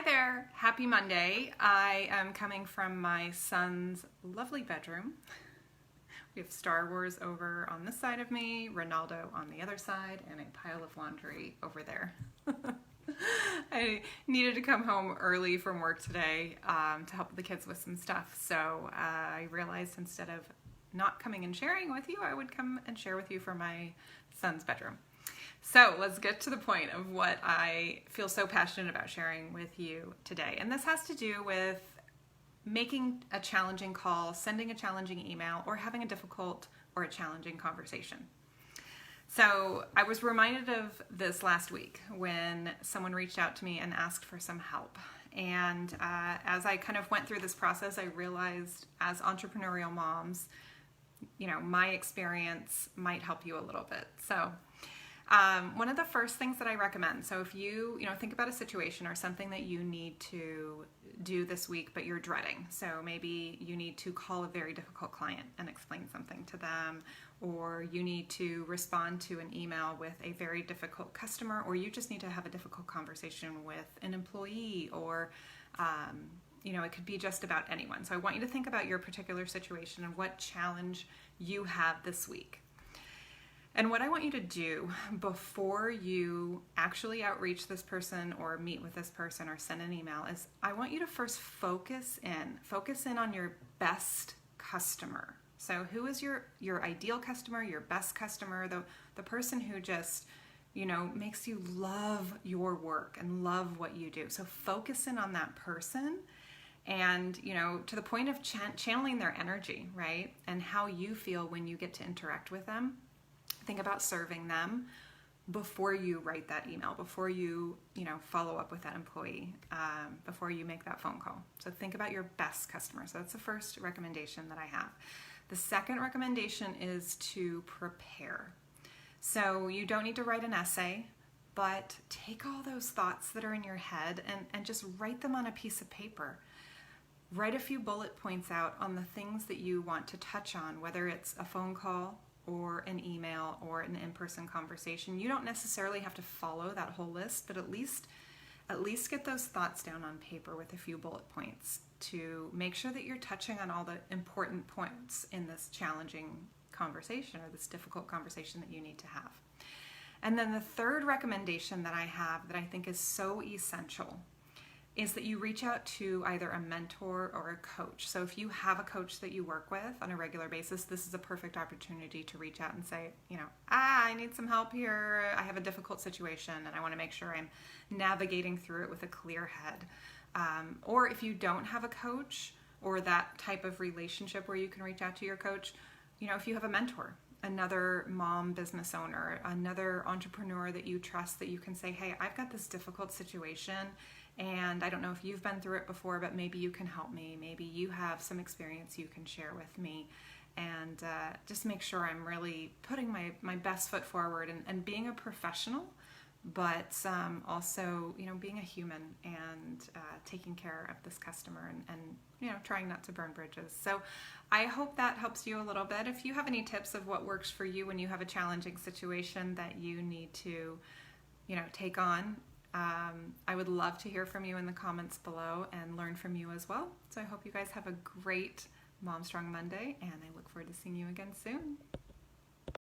there, happy Monday. I am coming from my son's lovely bedroom. We have Star Wars over on this side of me, Ronaldo on the other side, and a pile of laundry over there. I needed to come home early from work today to help the kids with some stuff, so I realized instead of not coming and sharing with you, I would come and share with you from my son's bedroom. So let's get to the point of what I feel so passionate about sharing with you today. And this has to do with making a challenging call, sending a challenging email, or having a difficult or a challenging conversation. So I was reminded of this last week when someone reached out to me and asked for some help. And as I kind of went through this process, I realized as entrepreneurial moms, my experience might help you a little bit. So one of the first things that I recommend, so if you think about a situation or something that you need to do this week but you're dreading, so maybe you need to call a very difficult client and explain something to them, or you need to respond to an email with a very difficult customer, or you just need to have a difficult conversation with an employee, or it could be just about anyone. So I want you to think about your particular situation and what challenge you have this week. And what I want you to do before you actually outreach this person or meet with this person or send an email is I want you to first focus in on your best customer. So who is your ideal customer, your best customer, the person who just, makes you love your work and love what you do. So focus in on that person and, to the point of channeling their energy, right? And how you feel when you get to interact with them. Think about serving them before you write that email, before you, follow up with that employee, before you make that phone call. So think about your best customer. So that's the first recommendation that I have. The second recommendation is to prepare. So you don't need to write an essay, but take all those thoughts that are in your head and just write them on a piece of paper. Write a few bullet points out on the things that you want to touch on, whether it's a phone call, or an email, or an in-person conversation. You don't necessarily have to follow that whole list, but at least get those thoughts down on paper with a few bullet points to make sure that you're touching on all the important points in this challenging conversation or this difficult conversation that you need to have. And then the third recommendation that I have that I think is so essential is that you reach out to either a mentor or a coach. So if you have a coach that you work with on a regular basis, this is a perfect opportunity to reach out and say, I need some help here. I have a difficult situation and I want to make sure I'm navigating through it with a clear head. Or if you don't have a coach or that type of relationship where you can reach out to your coach, if you have a mentor, another mom business owner, another entrepreneur that you trust, that you can say, hey, I've got this difficult situation and I don't know if you've been through it before, but maybe you can help me. Maybe you have some experience you can share with me, and just make sure I'm really putting my best foot forward and being a professional, but also, being a human and taking care of this customer and trying not to burn bridges. So I hope that helps you a little bit. If you have any tips of what works for you when you have a challenging situation that you need to, take on, I would love to hear from you in the comments below and learn from you as well. So I hope you guys have a great Mom Strong Monday, and I look forward to seeing you again soon.